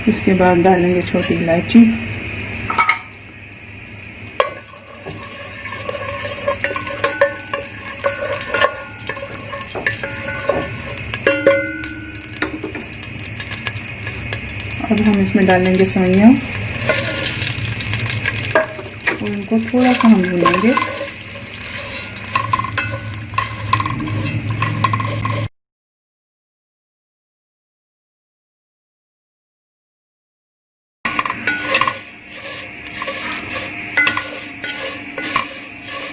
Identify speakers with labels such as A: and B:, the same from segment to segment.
A: इसके बाद डालेंगे छोटी इलायची, अब हम इसमें डालेंगे सेवइयाँ और इनको थोड़ा सा हम भूनेंगे।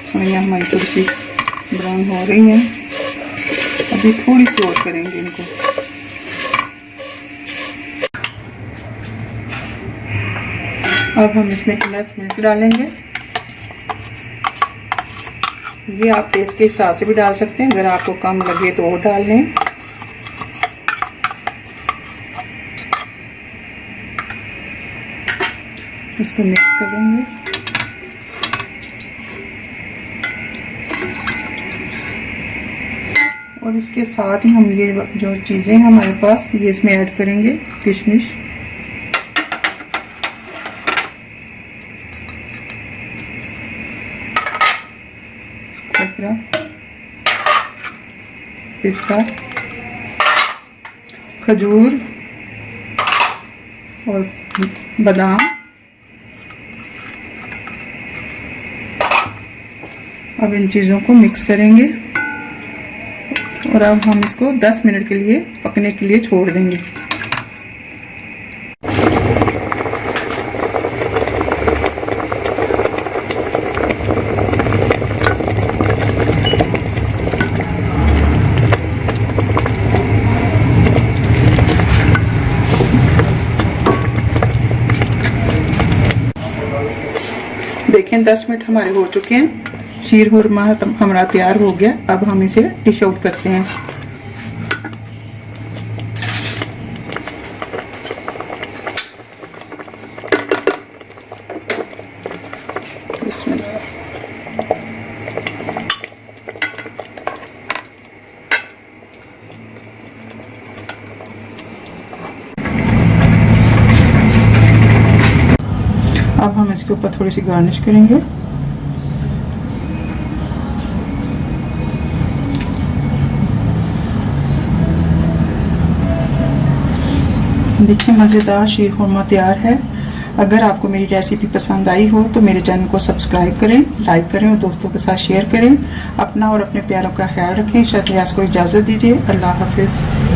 A: सेवइयाँ हमारी थोड़ी सी ब्राउन हो रही हैं, अभी थोड़ी सी और करेंगे इनको। अब हम इसमें ग्लास मिल्क डालेंगे। ये आप टेस्ट के हिसाब से भी डाल सकते हैं, अगर आपको कम लगे तो और डाल लें। इसको मिक्स करेंगे। और इसके साथ ही हम ये जो चीज़ें हमारे पास ये इसमें ऐड करेंगे, किशमिश, पिस्ता, खजूर और बादाम। अब इन चीज़ों को मिक्स करेंगे और अब हम इसको 10 मिनट के लिए पकने के लिए छोड़ देंगे। देखें 10 मिनट हमारे हो चुके हैं। शीर खुरमा हमारा तैयार हो गया। अब हम इसे डिश आउट करते हैं। अब हम इसके ऊपर थोड़ी सी गार्निश करेंगे। देखिए मज़ेदार शीर खुरमा तैयार है। अगर आपको मेरी रेसिपी पसंद आई हो तो मेरे चैनल को सब्सक्राइब करें, लाइक करें और दोस्तों के साथ शेयर करें। अपना और अपने प्यारों का ख्याल रखें। शायद को इजाज़त दीजिए। अल्लाह हाफिज़।